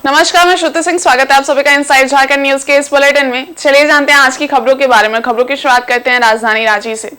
नमस्कार, मैं श्रुति सिंह। स्वागत है आप सभी का इनसाइड झारखंड न्यूज के इस बुलेटिन में। चलिए जानते हैं आज की खबरों के बारे में। खबरों की शुरुआत करते हैं राजधानी रांची से।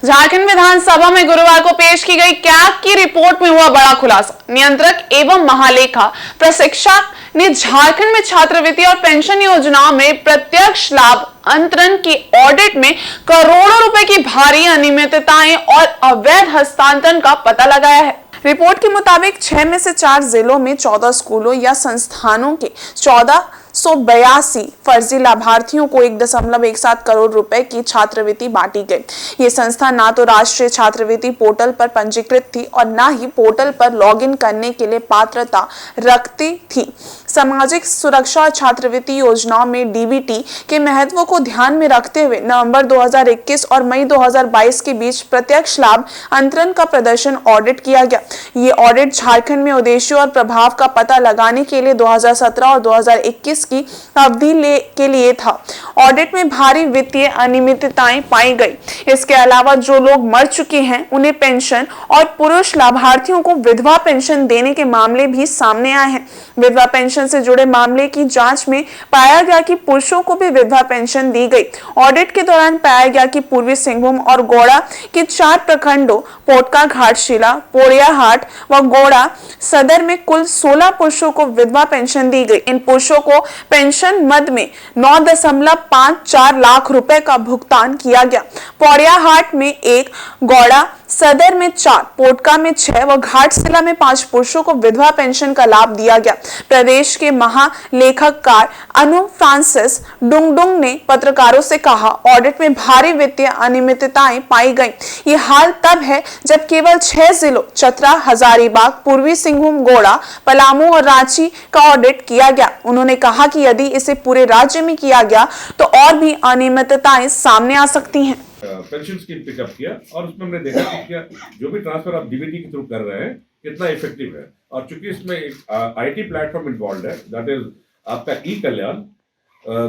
झारखंड विधानसभा में गुरुवार को पेश की गई कैग की रिपोर्ट में हुआ बड़ा खुलासा। नियंत्रक एवं महालेखा प्रशिक्षक ने झारखंड में छात्रवृत्ति और पेंशन योजनाओं में प्रत्यक्ष लाभ अंतरण की ऑडिट में करोड़ों रुपए की भारी अनियमितताएं और अवैध हस्तांतरण का पता लगाया है। रिपोर्ट के मुताबिक 6 में से 4 जिलों में 14 स्कूलों या संस्थानों के 1482 फर्जी लाभार्थियों को 1.17 करोड़ रुपए की छात्रवृत्ति बांटी गई। ये संस्था ना तो राष्ट्रीय छात्रवृत्ति पोर्टल पर पंजीकृत थी और ना ही पोर्टल पर लॉगिन करने के लिए पात्रता रखती थी। सामाजिक सुरक्षा और छात्रवृत्ति योजनाओं में डीबीटी के महत्व को ध्यान में रखते हुए नवंबर 2021 और मई 2022 के बीच प्रत्यक्ष लाभ अंतरण का प्रदर्शन ऑडिट किया गया। ये ऑडिट झारखंड में उद्देश्यों और प्रभाव का पता लगाने के लिए 2017 और 2021 की अवधि के लिए था। ऑडिट में भारी वित्तीय अनियमितताएं पाई गई। इसके अलावा जो लोग मर चुके हैं उन्हें पेंशन और पुरुष लाभार्थियों को विधवा पेंशन देने के मामले भी सामने आए हैं। विधवा पेंशन से जुड़े मामले की जांच में पाया गया कि पुरुषों को भी विधवा पेंशन दी गई। ऑडिट के दौरान पाया गया कि पूर्वी सिंहभूम और गोड़ा के 4 प्रखंडों पोटका, घाटशिला, पोड़ियाहाट व गोड़ा सदर में कुल 16 पुरुषों को विधवा पेंशन दी गई। इन पुरुषों को पेंशन मद में 9.54 लाख रुपए का भुगतान किया गया। पोड़ियाहाट में 1, गौड़ा सदर में 4, पोटका में 6 व घाटशिला में 5 पुरुषों को विधवा पेंशन का लाभ दिया गया। प्रदेश के महालेखाकार अनु फ्रांसिस डुंगडुंग ने पत्रकारों से कहा, ऑडिट में भारी वित्तीय अनियमितताएं पाई गई। ये हाल तब है जब केवल 6 जिलों चतरा, हजारीबाग, पूर्वी सिंहभूम, गोड़ा, पलामू और रांची का ऑडिट किया गया। उन्होंने कहा कि यदि इसे पूरे राज्य में किया गया तो और भी अनियमितताएं सामने आ सकती हैं। पेंशन स्कीम पिकअप किया और उसमें हमने देखा कि क्या जो भी ट्रांसफर आप डीबीटी के थ्रू कर रहे हैं कितना इफेक्टिव है। और चूंकि इसमें एक आईटी प्लेटफॉर्म इन्वॉल्व है, दैट इज आपका ई कल्याण,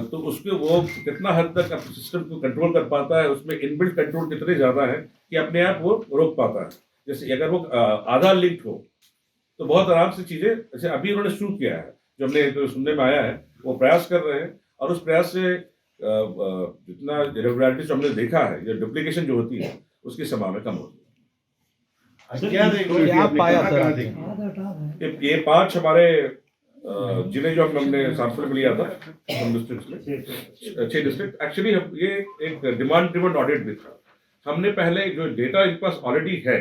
तो उसके वो कितना हद तक अपने सिस्टम को कंट्रोल कर पाता है, उसमें इनबिल्ट कंट्रोल कितने ज़्यादा है कि अपने आप वो रोक पाता है। जैसे अगर वो आधार लिंक्ड हो तो बहुत आराम से चीज़ें, जैसे अभी उन्होंने शुरू किया है, जो हमने जो सुनने में आया है, वो प्रयास कर रहे हैं और उस प्रयास से जितना इरेगुलरिटीज हमने देखा है, जो डुप्लीकेशन जो होती है उसकी संभावना कम होती है। क्या पाया सर? ये 5 हमारे जिले जो हमने सैंपल में लिया था, हम डिस्ट्रिक्ट में 6 डिस्ट्रिक्ट। एक्चुअली ये एक डिमांड ड्रिवन ऑडिट भी था। हमने पहले जो डेटा इनके पास ऑलरेडी है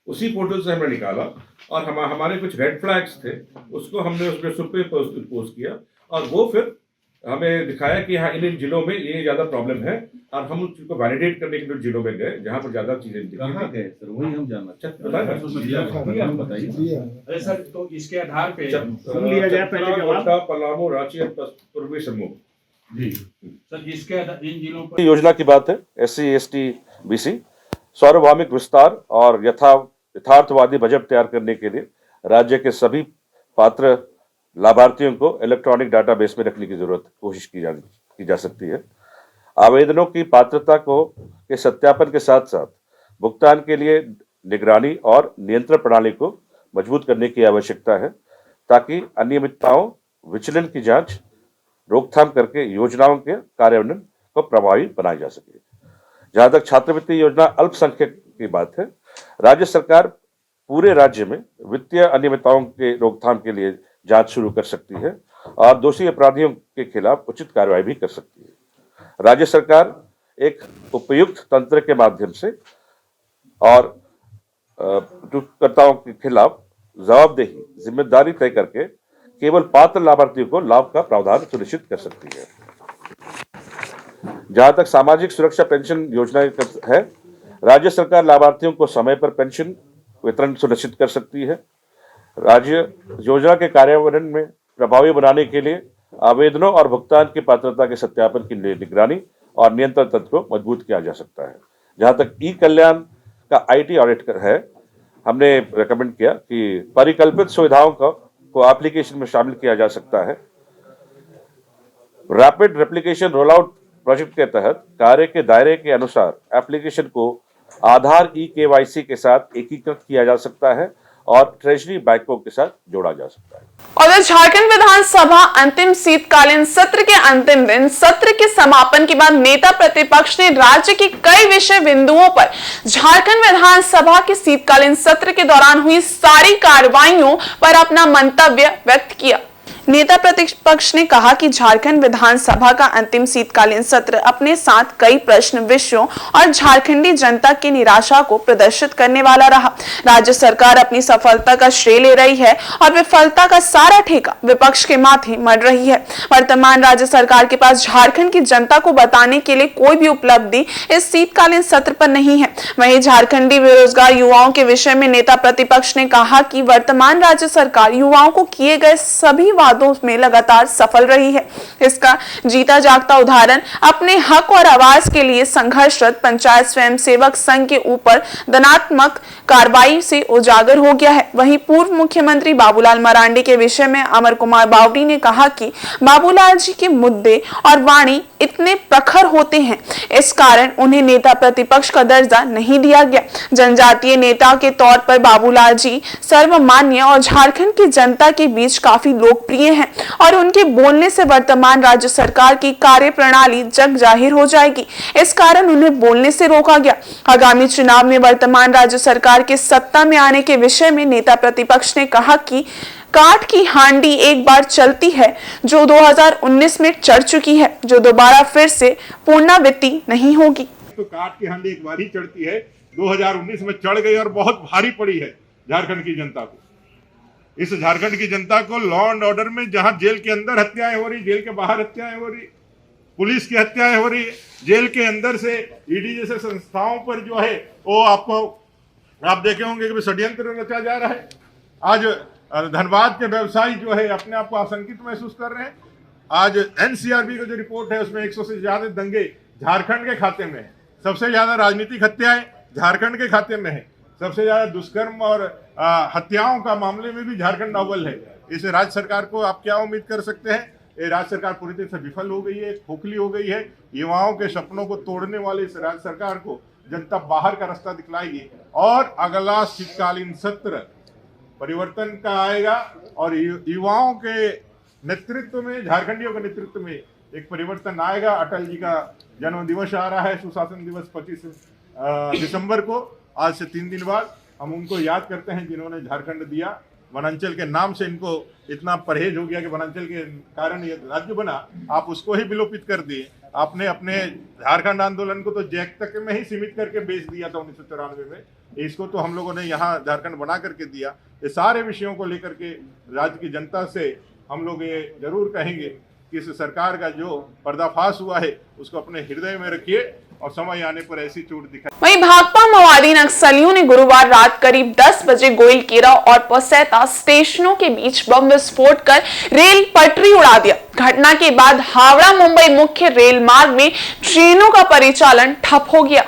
उसी पोर्टल से हमने निकाला और हमारे कुछ रेड फ्लैग्स थे, उसको हमने उसमें सुपर पोस्ट किया और वो फिर हमें दिखाया कि हाँ इन जिलों में ये ज्यादा प्रॉब्लम है और हम उसको वैलिडेट करने के लिए जिलों में गए जहाँ पर ज्यादा चीजें गए सर, वही हम जानना चाहते हम बताइए। अरे सर, तो इसके आधार पे सुन लिया जाए पहले जवाब। पलामू, रांची और पूर्वी सिंहभूम जी सर, जिसके इन जिलों पर योजना की बात है, SC, ST, BC सार्वभौमिक विस्तार और यथार्थवादी बजट तैयार करने के लिए राज्य के सभी पात्र लाभार्थियों को इलेक्ट्रॉनिक डाटाबेस में रखने की जरूरत कोशिश की जा सकती है। आवेदनों की पात्रता के सत्यापन के साथ साथ भुगतान के लिए निगरानी और नियंत्रण प्रणाली को मजबूत करने की आवश्यकता है ताकि अनियमितताओं, विचलन की जांच, रोकथाम करके योजनाओं के कार्यान्वयन को प्रभावी बनाया जा सके। जहां तक छात्रवृत्ति योजना अल्पसंख्यक की बात है, राज्य सरकार पूरे राज्य में वित्तीय अनियमितताओं के रोकथाम के लिए जांच शुरू कर सकती है और दोषी अपराधियों के खिलाफ उचित कार्रवाई भी कर सकती है। राज्य सरकार एक उपयुक्त तंत्र के माध्यम से और उपयोगकर्ताओं के खिलाफ जवाबदेही, जिम्मेदारी तय करके केवल पात्र लाभार्थियों को लाभ का प्रावधान सुनिश्चित कर सकती है। जहां तक सामाजिक सुरक्षा पेंशन योजना है, राज्य सरकार लाभार्थियों को समय पर पेंशन वितरण सुनिश्चित कर सकती है। राज्य योजना के कार्यान्वयन में प्रभावी बनाने के लिए आवेदनों और भुगतान की पात्रता के सत्यापन की निगरानी और नियंत्रण तंत्र को मजबूत किया जा सकता है। जहां तक ई कल्याण का IT ऑडिट है, हमने रेकमेंड किया कि परिकल्पित सुविधाओं को एप्लीकेशन में शामिल किया जा सकता है। रैपिड रेप्लिकेशन रोलआउट प्रोजेक्ट के तहत कार्य के दायरे के अनुसार एप्लीकेशन को आधार EKYC के साथ एकीकृत किया जा सकता है और ट्रेजरी बैंकों के साथ जोड़ा जा सकता है। और झारखंड विधानसभा अंतिम शीतकालीन सत्र के अंतिम दिन सत्र के समापन के बाद नेता प्रतिपक्ष ने राज्य के कई विषय बिंदुओं पर झारखंड विधानसभा के शीतकालीन सत्र के दौरान हुई सारी कार्रवाइयों पर अपना मंतव्य व्यक्त किया। नेता प्रतिपक्ष ने कहा कि झारखंड विधानसभा का अंतिम शीतकालीन सत्र अपने साथ कई प्रश्न विषयों और झारखंडी जनता की निराशा को प्रदर्शित करने वाला रहा। राज्य सरकार अपनी सफलता का श्रेय ले रही है और विफलता का सारा ठेका विपक्ष के माथे मढ़ रही है। वर्तमान राज्य सरकार के पास झारखंड की जनता को बताने के लिए कोई भी उपलब्धि इस शीतकालीन सत्र पर नहीं है। वहीं झारखंडी बेरोजगार युवाओं के विषय में नेता प्रतिपक्ष ने कहा कि वर्तमान राज्य सरकार युवाओं को किए गए सभी वादों में लगातार सफल रही है। इसका जीता जागता उदाहरण अपने हक और आवाज के लिए संघर्षरत पंचायत स्वयं सेवक संघ के ऊपर दंडात्मक कार्रवाई से उजागर हो गया है। वहीं पूर्व मुख्यमंत्री बाबूलाल मरांडी के विषय में अमर कुमार बावरी ने कहा कि बाबूलाल जी के मुद्दे और वाणी इतने प्रखर होते हैं, इस कारण उन्हें नेता प्रतिपक्ष का दर्जा नहीं दिया गया। जनजातीय नेता के तौर पर बाबूलाल जी सर्वमान्य और झारखंड की जनता के बीच काफी लोकप्रिय हैं और उनके बोलने से वर्तमान राज्य सरकार की कार्य प्रणाली जग जाहिर हो जाएगी। इस कारण उन्हें बोलने से रोका गया। आगामी चुनाव में वर्तमान राज्य सरकार के सत्ता में आने के विषय में नेता प्रतिपक्ष ने कहा कि काठ की हांडी एक बार चलती है जो 2019 में चढ़ चुकी है, जो दोबारा फिर से पुनरावृत्ति नहीं होगी। तो काठ की हांडी एक बार ही चढ़ती है, 2019 में चढ़ गई और बहुत भारी पड़ी है झारखंड की जनता को। इस झारखंड की जनता को लॉ एंड ऑर्डर में जहां जेल के अंदर हत्याएं हो रही, जेल के बाहर हत्याएं हो रही, पुलिस की हत्याएं हो रही, जेल के अंदर से ईडी जैसे संस्थाओं पर जो है वो आप देखे होंगे कि षड्यंत्र रचा जा रहा है। आज धनबाद के व्यवसायी जो है अपने आप को आशंकित महसूस कर रहे हैं। आज एनसीआरबी का जो रिपोर्ट है उसमें 100 से ज्यादा दंगे झारखंड के खाते में है। सबसे ज्यादा राजनीतिक हत्याएं झारखंड के खाते में है। सबसे ज्यादा दुष्कर्म और हत्याओं का मामले में भी झारखंड अव्वल है। इस राज्य सरकार को आप क्या उम्मीद कर सकते हैं? ये राज्य सरकार पूरी तरह से विफल हो गई है, खोखली हो गई है। युवाओं के सपनों को तोड़ने वाले इस राज्य सरकार को जनता बाहर का रास्ता दिखलाएगी और अगला शीतकालीन सत्र परिवर्तन का आएगा और युवाओं के नेतृत्व में, झारखंडियों के नेतृत्व में एक परिवर्तन आएगा। अटल जी का जन्म दिवस आ रहा है, सुशासन दिवस 25 दिसंबर को। आज से 3 दिन बाद हम उनको याद करते हैं जिन्होंने झारखंड दिया। वनांचल के नाम से इनको इतना परहेज हो गया कि वनांचल के कारण ये राज्य बना, आप उसको ही विलोपित कर दिए। आपने अपने झारखंड आंदोलन को तो जैक तक में ही सीमित करके बेच दिया था 1994 में। इसको तो हम लोगों ने यहाँ झारखंड बना करके दिया। ये सारे विषयों को लेकर के राज्य की जनता से हम लोग ये जरूर कहेंगे कि इस सरकार का जो पर्दाफाश हुआ है उसको अपने हृदय में रखिए और समय आने पर ऐसी चोट दिखाई। वहीं भाकपा माओवादी नक्सलियों ने गुरुवार रात करीब 10 बजे गोइलकेरा और पसैता स्टेशनों के बीच बम विस्फोट कर रेल पटरी उड़ा दिया। घटना के बाद हावड़ा मुंबई मुख्य रेल मार्ग में ट्रेनों का परिचालन ठप हो गया।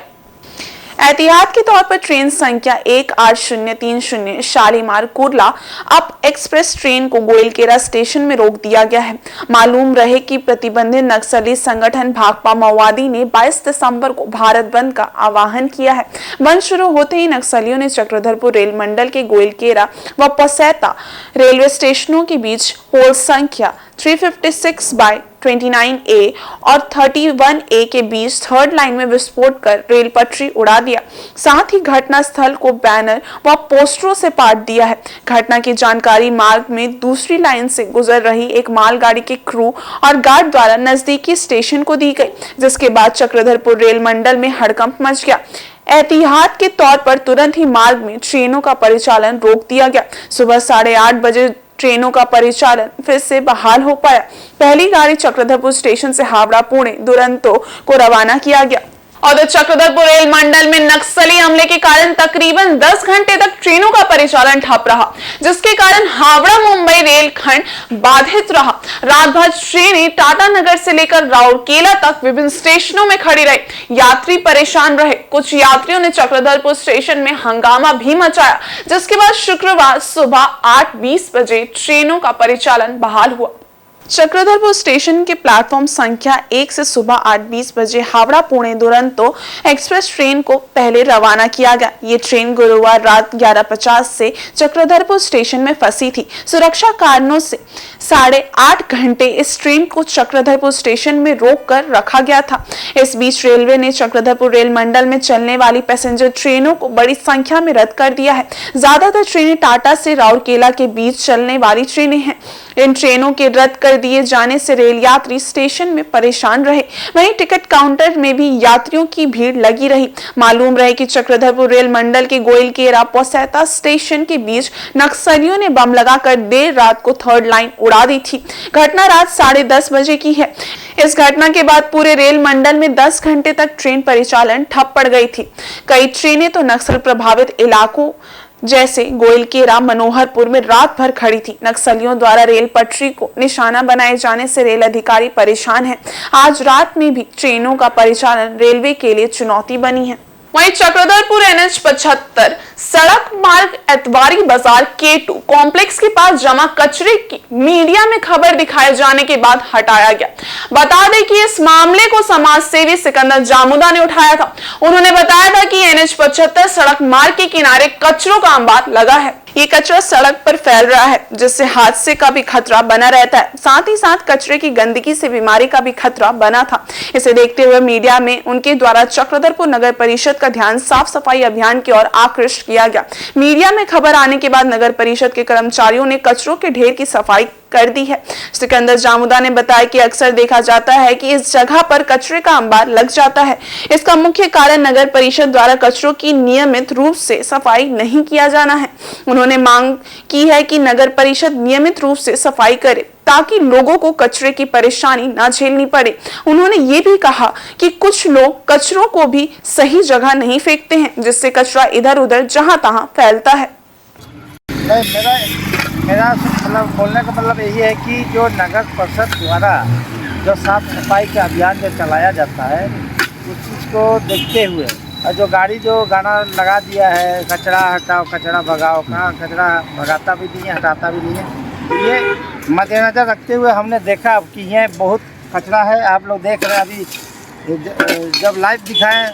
एहतियात के तौर पर ट्रेन संख्या 18030 Shalimar Kurla up express train को गोइलकेरा स्टेशन में रोक दिया गया है। मालूम रहे कि प्रतिबंधित नक्सली संगठन भाकपा माओवादी ने 22 दिसंबर को भारत बंद का आह्वान किया है। बंद शुरू होते ही नक्सलियों ने चक्रधरपुर रेल मंडल के गोइलकेरा व पसैता रेलवे स्टेशनों के बीच पोल संख्या 356/29A और 31A के बीच थर्ड लाइन में विस्फोट कर रेल पटरी उड़ा दिया। साथ ही घटना स्थल को बैनर व पोस्टरों से पाट दिया है। घटना की जानकारी मार्ग में दूसरी लाइन से गुजर रही एक मालगाड़ी के क्रू और गार्ड द्वारा नजदीकी स्टेशन को दी गई, जिसके बाद चक्रधरपुर रेल मंडल में हड़कंप मच गया। एहतियात के तौर पर तुरंत ही मार्ग में ट्रेनों का परिचालन रोक दिया गया। सुबह 8:30 बजे ट्रेनों का परिचालन फिर से बहाल हो पाया। पहली गाड़ी चक्रधरपुर स्टेशन से हावड़ा पुणे दुरंतो को रवाना किया गया। और चक्रधरपुर रेल मंडल में नक्सली हमले के कारण तकरीबन 10 घंटे तक ट्रेनों का परिचालन ठप रहा, जिसके कारण हावड़ा मुंबई रेलखंड बाधित रहा। रात भर ट्रेनें टाटानगर से लेकर राउरकेला तक विभिन्न स्टेशनों में खड़ी रही। यात्री परेशान रहे। कुछ यात्रियों ने चक्रधरपुर स्टेशन में हंगामा भी मचाया, जिसके बाद शुक्रवार सुबह 8:20 बजे ट्रेनों का परिचालन बहाल हुआ। चक्रधरपुर स्टेशन के प्लेटफॉर्म संख्या 1 से सुबह 8:20 बजे हावड़ा पुणे दुरंतो एक्सप्रेस ट्रेन को पहले रवाना किया गया। ये ट्रेन गुरुवार रात 11:50 से चक्रधरपुर स्टेशन में फंसी थी। सुरक्षा कारणों से 8.5 घंटे इस ट्रेन को चक्रधरपुर स्टेशन में रोक कर रखा गया था। इस बीच रेलवे ने चक्रधरपुर रेल मंडल में चलने वाली पैसेंजर ट्रेनों को बड़ी संख्या में रद्द कर दिया है। ज्यादातर ट्रेनें टाटा से राउरकेला के बीच चलने वाली ट्रेनें हैं। इन ट्रेनों के रद्द कर दिए जाने से रेल यात्री स्टेशन में परेशान रहे। वहीं टिकट काउंटर में भी यात्रियों की भीड़ लगी रही। मालूम रहे कि चक्रधरपुर रेल मंडल के गोइलकेरा पोसैता स्टेशन के बीच नक्सलियों ने बम लगाकर देर रात को थर्ड लाइन उड़ा दी थी। घटना रात 10:30 बजे की है। इस घटना के बाद पूरे रेल मंडल में 10 घंटे तक ट्रेन परिचालन ठप पड़ गई थी। कई ट्रेनें तो नक्सल प्रभावित इलाकों जैसे गोइलकेरा मनोहरपुर में रात भर खड़ी थी। नक्सलियों द्वारा रेल पटरी को निशाना बनाए जाने से रेल अधिकारी परेशान हैं। आज रात में भी ट्रेनों का परिचालन रेलवे के लिए चुनौती बनी है। वहीं चक्रधरपुर NH 75 सड़क मार्ग एतवारी बाजार K2 कॉम्प्लेक्स के पास जमा कचरे की मीडिया में खबर दिखाए जाने के बाद हटाया गया। बता दें कि इस मामले को समाज सेवी सिकंदर जामुदा ने उठाया था। उन्होंने बताया था कि NH 75 सड़क मार्ग के किनारे कचरों का अंबार लगा है। ये कचरा सड़क पर फैल रहा है, जिससे हादसे का भी खतरा बना रहता है। साथ ही साथ कचरे की गंदगी से बीमारी का भी खतरा बना था। इसे देखते हुए मीडिया में उनके द्वारा चक्रधरपुर नगर परिषद का ध्यान साफ सफाई अभियान की ओर आकृष्ट किया गया। मीडिया में खबर आने के बाद नगर परिषद के कर्मचारियों ने कचरों के ढेर की सफाई कर दी है। सिकंदर जामुदा ने बताया कि अक्सर देखा जाता है कि इस जगह पर कचरे का अंबार लग जाता है। इसका मुख्य कारण नगर परिषद द्वारा कचरों की नियमित रूप से सफाई नहीं किया जाना है। उन्होंने मांग की है कि नगर परिषद नियमित रूप से सफाई करे ताकि लोगों को कचरे की परेशानी न झेलनी पड़े। उन्होंने ये भी कहा कि कुछ लोग कचरों को भी सही जगह नहीं फेंकते हैं, जिससे कचरा इधर उधर जहां तहां फैलता है। मेरा मतलब बोलने का मतलब यही है कि जो नगर परिषद द्वारा जो साफ सफाई का अभियान जो चलाया जाता है, उस चीज़ को देखते हुए और जो गाड़ी जो गाना लगा दिया है, कचरा हटाओ कचरा भगाओ, कहाँ कचरा भगाता भी नहीं है हटाता भी नहीं है, ये मद्देनज़र रखते हुए हमने देखा कि ये बहुत कचरा है। आप लोग देख रहे हैं अभी जब लाइव दिखाएं,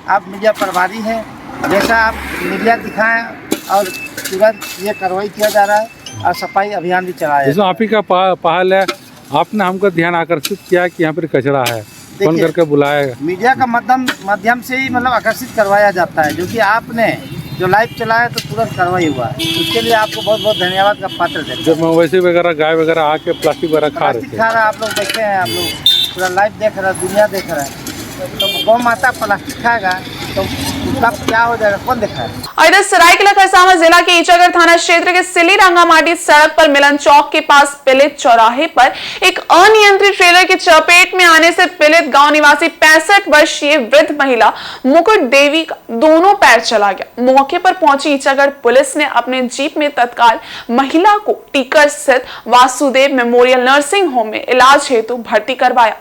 आप मीडिया प्रभारी हैं, जैसा आप मीडिया दिखाएं और तुरंत ये कार्रवाई किया जा रहा है और सफाई अभियान भी चलाया है। आप ही का पहल है, आपने हमको ध्यान आकर्षित किया कि यहाँ पर कचरा है, फोन करके बुलाया। मीडिया का माध्यम से ही मतलब आकर्षित करवाया जाता है, जो कि आपने जो लाइव चलाया तो तुरंत कार्रवाई हुआ। उसके लिए आपको बहुत बहुत धन्यवाद का पात्र देते हैं। जब मवेशी वगैरह गाय वगैरह आके प्लास्टिक वगैरह खा रहे हैं, आप लोग देखे हैं, आप लोग पूरा लाइव देख रहे हैं, दुनिया देख रहा है। तो गौ माता प्लास्टिक खाएगा तो उसका क्या हो जाएगा, कौन देखा है। और इधर सरायकेला खरसावां जिला के ईचागढ़ थाना क्षेत्र के सिली रंगामाटी सड़क पर मिलन चौक के पास पिलित चौराहे पर एक अनियंत्रित ट्रेलर की चपेट में आने से पिलित गांव निवासी 65 वर्षीय वृद्ध महिला मुकुट देवी का दोनों पैर चला गया। मौके पर पहुंची ईचागढ़ पुलिस ने अपने जीप में तत्काल महिला को टीकर स्थित वासुदेव मेमोरियल नर्सिंग होम में इलाज हेतु भर्ती करवाया।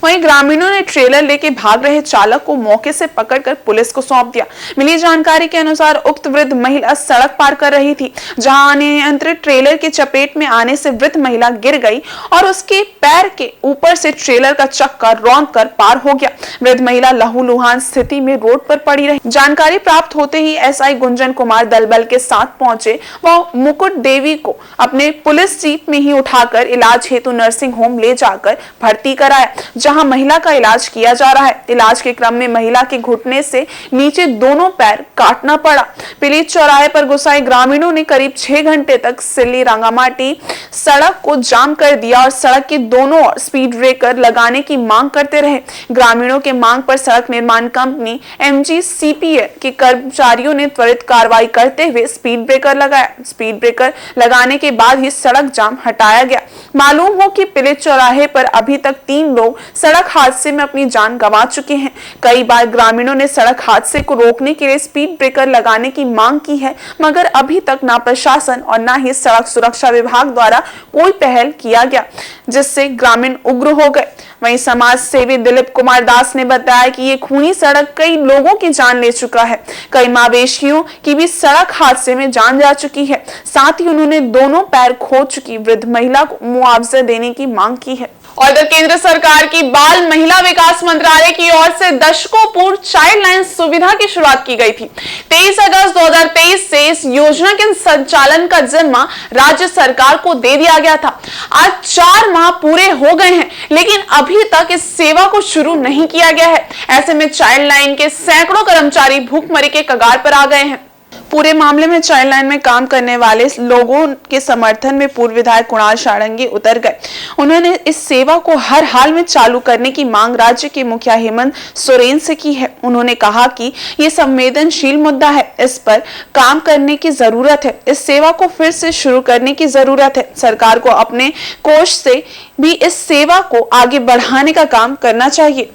वहीं ग्रामीणों ने ट्रेलर लेके भाग रहे चालक को मौके से पकड़कर पुलिस को सौंप दिया। मिली जानकारी के अनुसार उक्त वृद्ध महिला सड़क पार कर रही थी, जहां अनियंत्रित ट्रेलर की चपेट में आने से वृद्ध महिला गिर गई और उसके पैर के ऊपर से ट्रेलर का चक्का रौंद कर पार हो गया। वृद्ध महिला लहूलुहान स्थिति में रोड पर पड़ी रही। जानकारी प्राप्त होते ही SI गुंजन कुमार दलबल के साथ पहुंचे। वह मुकुट देवी को अपने पुलिस जीप में ही उठाकर इलाज हेतु नर्सिंग होम ले जाकर भर्ती कराया, जहां महिला का इलाज किया जा रहा है। इलाज के क्रम में महिला के घुटने से नीचे दोनों पैर काटना पड़ा। पिलित चौराहे पर गुस्साए ग्रामीणों ने करीब 6 घंटे तक सिल्ली रंगामाटी सड़क को जाम कर दिया और सड़क के दोनों ओर स्पीड ब्रेकर लगाने की मांग करते रहे। ग्रामीणों के मांग पर सड़क निर्माण कंपनी MGCPL के कर्मचारियों ने त्वरित कार्रवाई करते हुए स्पीड ब्रेकर लगाया। स्पीड ब्रेकर लगाने के बाद ही सड़क जाम हटाया गया। मालूम हो कि पिलित चौराहे पर अभी तक 3 लोग सड़क हादसे में अपनी जान गंवा चुके हैं। कई बार ग्रामीणों ने सड़क हादसे को रोकने के लिए स्पीड ब्रेकर लगाने की मांग की है, मगर अभी तक ना प्रशासन और ना ही सड़क सुरक्षा विभाग द्वारा कोई पहल किया गया, जिससे ग्रामीण उग्र हो गए। वहीं समाज सेवी दिलीप कुमार दास ने बताया कि ये खूनी सड़क कई लोगों की जान ले चुका है। कई मवेशियों की भी सड़क हादसे में जान जा चुकी है। साथ ही उन्होंने दोनों पैर खो चुकी वृद्ध महिला को मुआवजा देने की मांग की है। और इधर केंद्र सरकार की बाल महिला विकास मंत्रालय की ओर से दशकों पूर्व चाइल्ड लाइन सुविधा की शुरुआत की गई थी। 23 अगस्त 2023 से इस योजना के संचालन का जिम्मा राज्य सरकार को दे दिया गया था। आज 4 माह पूरे हो गए हैं, लेकिन अभी तक इस सेवा को शुरू नहीं किया गया है। ऐसे में चाइल्ड लाइन के सैकड़ों कर्मचारी भूखमरी के कगार पर आ गए हैं। पूरे मामले में चाइल्ड लाइन में काम करने वाले लोगों के समर्थन में पूर्व विधायक कुणाल सारंगी उतर गए। उन्होंने इस सेवा को हर हाल में चालू करने की मांग राज्य के मुखिया हेमंत सोरेन से की है। उन्होंने कहा कि ये संवेदनशील मुद्दा है, इस पर काम करने की जरूरत है। इस सेवा को फिर से शुरू करने की जरूरत है। सरकार को अपने कोष से भी इस सेवा को आगे बढ़ाने का काम करना चाहिए।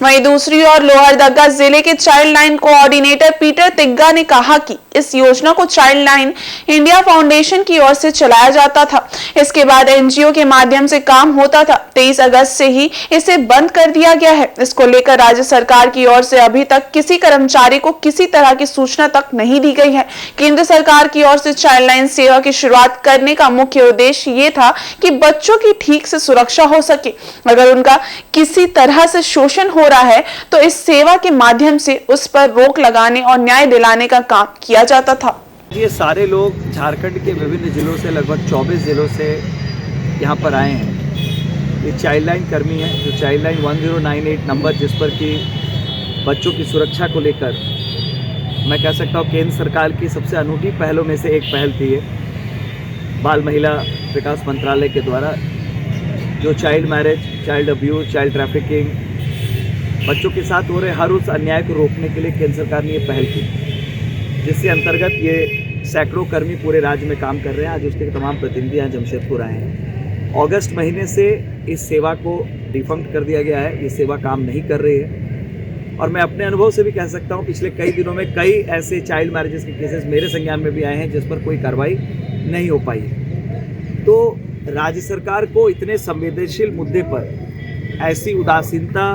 वहीं दूसरी ओर लोहरदगा जिले के child line coordinator Peter Tigga ने कहा कि इस योजना को चाइल्ड लाइन इंडिया फाउंडेशन की ओर से चलाया जाता था। इसके बाद एनजीओ के माध्यम से काम होता था। 23 अगस्त से ही इसे बंद कर दिया गया है। इसको लेकर राज्य सरकार की ओर से अभी तक किसी कर्मचारी को किसी तरह की सूचना तक नहीं दी गई है। केंद्र सरकार की ओर से चाइल्ड लाइन सेवा की शुरुआत करने का मुख्य उद्देश्य ये था कि बच्चों की ठीक से सुरक्षा हो सके। अगर उनका किसी तरह से शोषण हो रहा है तो इस सेवा के माध्यम से उस पर रोक लगाने और न्याय दिलाने का काम किया जाता था। ये सारे लोग झारखंड के विभिन्न जिलों से, लगभग 24 जिलों से यहाँ पर आए हैं। ये चाइल्ड लाइन कर्मी हैं जो चाइल्ड लाइन 1098 नंबर, जिस पर कि बच्चों की सुरक्षा को लेकर मैं कह सकता हूँ केंद्र सरकार की सबसे अनूठी पहलों में से एक पहल थी। ये बाल महिला विकास मंत्रालय के द्वारा जो child marriage, child abuse, child trafficking, बच्चों के साथ हो रहे हर उस अन्याय को रोकने के लिए केंद्र सरकार ने ये पहल की, जिसके अंतर्गत ये सैकड़ों कर्मी पूरे राज्य में काम कर रहे हैं। आज उसके तमाम प्रतिनिधि यहाँ जमशेदपुर आए हैं। अगस्त महीने से इस सेवा को डिफंक्ट कर दिया गया है। ये सेवा काम नहीं कर रही है और मैं अपने अनुभव से भी कह सकता हूँ पिछले कई दिनों में कई ऐसे चाइल्ड मैरिजेस के केसेस मेरे संज्ञान में भी आए हैं जिस पर कोई कार्रवाई नहीं हो पाई है। तो राज्य सरकार को इतने संवेदनशील मुद्दे पर ऐसी उदासीनता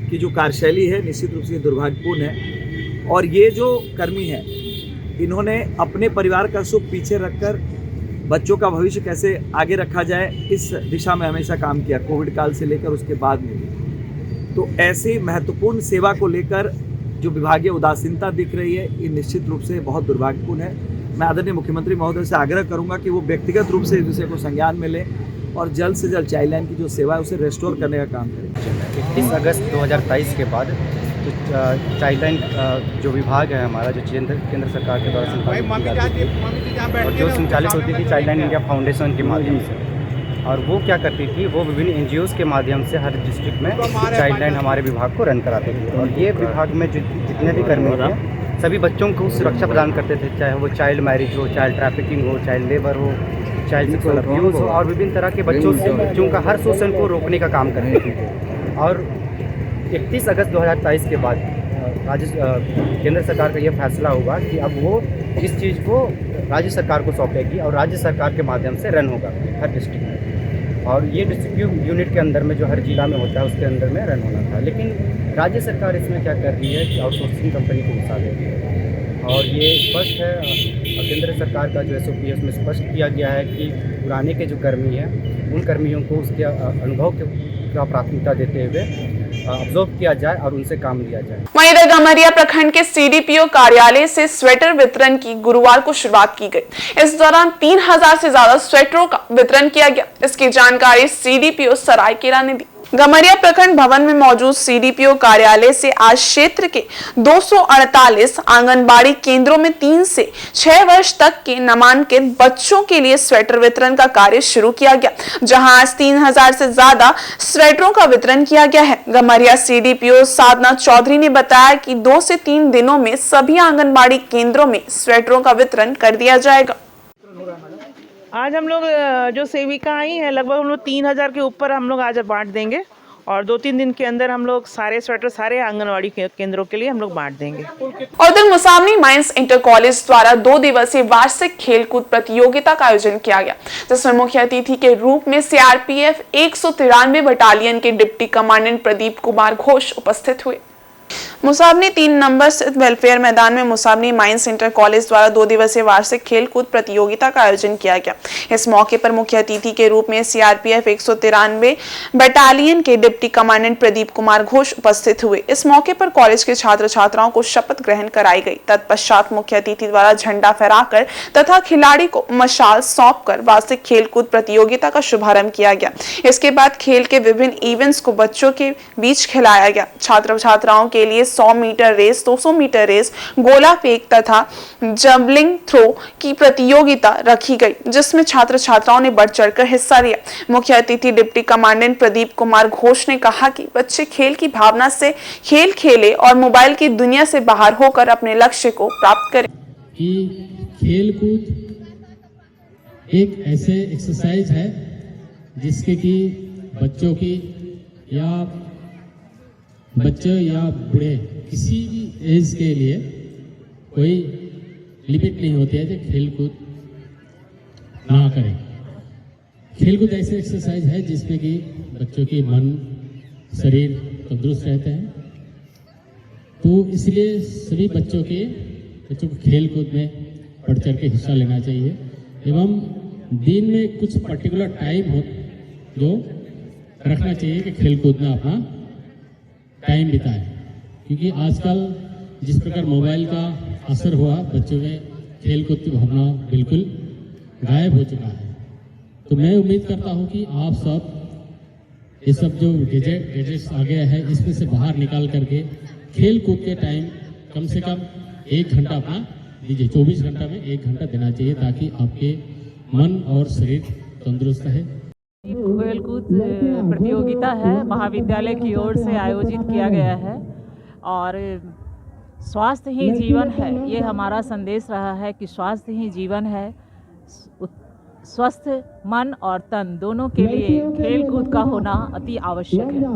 की जो कार्यशैली है निश्चित रूप से दुर्भाग्यपूर्ण है। और ये जो कर्मी हैं इन्होंने अपने परिवार का सुख पीछे रखकर बच्चों का भविष्य कैसे आगे रखा जाए इस दिशा में हमेशा काम किया, कोविड काल से लेकर उसके बाद में भी। तो ऐसी महत्वपूर्ण सेवा को लेकर जो विभागीय उदासीनता दिख रही है ये निश्चित रूप से बहुत दुर्भाग्यपूर्ण है। मैं आदरणीय मुख्यमंत्री महोदय से आग्रह करूंगा कि वो व्यक्तिगत रूप से इस विषय को संज्ञान में लें और जल्द से जल्द चाइल्ड लाइन की जो सेवा है उसे रेस्टोर करने का काम करें। 21 अगस्त 2023 के बाद जो चाइल्ड लाइन जो विभाग है हमारा, जो केंद्र सरकार के द्वारा संचालित की जाती थी और जो संचालित होती थी चाइल्ड लाइन इंडिया फाउंडेशन के माध्यम से, और वो क्या करती थी, वो विभिन्न एनजीओज़ के माध्यम से हर डिस्ट्रिक्ट में चाइल्ड लाइन हमारे विभाग को रन कराते थे। और ये विभाग में जितने भी कर्मी थे सभी बच्चों को सुरक्षा प्रदान करते थे, चाहे वो चाइल्ड मैरिज हो, चाइल्ड ट्रैफिकिंग हो, चाइल्ड लेबर हो, चाइल्ड सेक्सुअल अब्यूज़ हो, और विभिन्न तरह के बच्चों का हर शोषण को रोकने का काम करते थे। और 31 अगस्त 2023 के बाद केंद्र सरकार का यह फैसला हुआ कि अब वो इस चीज़ को राज्य सरकार को सौंपेगी और राज्य सरकार के माध्यम से रन होगा हर डिस्ट्रिक्ट में। और ये डिस्ट्रिक्ट यूनिट के अंदर में जो हर जिला में होता है उसके अंदर में रन होना था। लेकिन राज्य सरकार इसमें क्या कर रही है कि आउटसोर्सिंग कंपनी को घुसा दे रही है। और ये स्पष्ट है, केंद्र सरकार का जो SOP है उसमें स्पष्ट किया गया है कि पुराने के जो कर्मी हैं उन कर्मियों को उसके अनुभव का प्राथमिकता देते हुए ऑब्जर्व किया जाए और उनसे काम लिया जाए। वहीं इधर गमरिया प्रखंड के CDPO कार्यालय से स्वेटर वितरण की गुरुवार को शुरुआत की गई। इस दौरान 3000 से ज्यादा स्वेटरों का वितरण किया गया। इसकी जानकारी CDPO सरायकेला ने दी। गमरिया प्रखंड भवन में मौजूद CDPO कार्यालय से आज क्षेत्र के 248 आंगनबाड़ी केंद्रों में 3 से 6 वर्ष तक के नामांकित बच्चों के लिए स्वेटर वितरण का कार्य शुरू किया गया, जहां आज 3000 से ज्यादा स्वेटरों का वितरण किया गया है। गमरिया CDPO साधना चौधरी ने बताया कि 2 से 3 दिनों में सभी आंगनबाड़ी केंद्रों में स्वेटरों का वितरण कर दिया जाएगा। आज हम लोग जो सेविका आई हैं लगभग हम लोग 3000 के ऊपर हम लोग आज बांट देंगे और 2-3 दिन के अंदर हम लोग सारे स्वेटर सारे आंगनवाड़ी केंद्रों के लिए हम लोग बांट देंगे। और उधर मुसामनी माइंस इंटर कॉलेज द्वारा 2 दिवसीय वार्षिक खेलकूद प्रतियोगिता का आयोजन किया गया, जिसमें मुख्य अतिथि के रूप में सीआरपीएफ 193 बटालियन के डिप्टी कमांडेंट प्रदीप कुमार घोष उपस्थित हुए। मुसामनी 3 नंबर स्थित वेलफेयर मैदान में मुसामनी माइंस इंटर कॉलेज द्वारा 2 दिवसीय वार्षिक खेलकूद प्रतियोगिता का आयोजन किया गया। इस मौके पर मुख्य अतिथि के रूप में सीआरपीएफ 193 बटालियन के डिप्टी कमांडेंट प्रदीप कुमार घोष उपस्थित हुए। इस मौके पर कॉलेज के छात्र छात्राओं को शपथ ग्रहण कराई गई। तत्पश्चात मुख्य अतिथि द्वारा झंडा फहराकर तथा खिलाड़ी को मशाल सौंपकर वार्षिक खेलकूद प्रतियोगिता का शुभारंभ किया गया। इसके बाद खेल के विभिन्न इवेंट्स को बच्चों के बीच खिलाया गया। छात्र छात्राओं के लिए 100 मीटर रेस, 200 मीटर रेस, गोला फेंक तथा जैवलिन थ्रो की प्रतियोगिता रखी गई, जिसमें छात्र छात्राओं ने बढ़ चढ़कर हिस्सा लिया। मुख्य अतिथि डिप्टी कमांडेंट प्रदीप कुमार घोष ने कहा कि बच्चे खेल की भावना से खेल खेले और मोबाइल की दुनिया से बाहर होकर अपने लक्ष्य को प्राप्त करें। कि खेल-कूद एक ऐसे एक्सरसाइज है जिसके कि बच्चों की या बच्चे या बूढ़े किसी भी एज के लिए कोई लिमिट नहीं होती है जो खेल कूद ना करें। खेल कूद ऐसे एक्सरसाइज है जिसमें कि बच्चों की मन शरीर तंदुरुस्त रहते हैं, तो इसलिए सभी बच्चों को खेल कूद में बढ़ चढ़ के हिस्सा लेना चाहिए एवं दिन में कुछ पर्टिकुलर टाइम हो जो रखना चाहिए कि खेल कूद में अपना टाइम बिताए, क्योंकि आजकल जिस प्रकार मोबाइल का असर हुआ बच्चों में खेल कूद की भावना बिल्कुल गायब हो चुका है। तो मैं उम्मीद करता हूं कि आप सब ये सब जो गैजेट्स आ गया है इसमें से बाहर निकाल करके खेल कूद के टाइम कम से कम 1 घंटा अपना दीजिए। 24 घंटा में 1 घंटा देना चाहिए ताकि आपके मन और शरीर तंदुरुस्त है। खेलकूद प्रतियोगिता है, महाविद्यालय की ओर से आयोजित किया गया है और स्वास्थ्य ही जीवन है, ये हमारा संदेश रहा है कि स्वास्थ्य ही जीवन है। स्वस्थ मन और तन दोनों के लिए खेलकूद का होना अति आवश्यक है।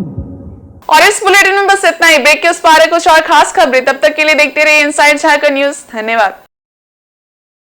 और इस बुलेटिन में बस इतना ही। ब्रेक के उस पारे कुछ और खास खबरें, तब तक के लिए देखते रहिए इनसाइड झारखंड न्यूज। धन्यवाद।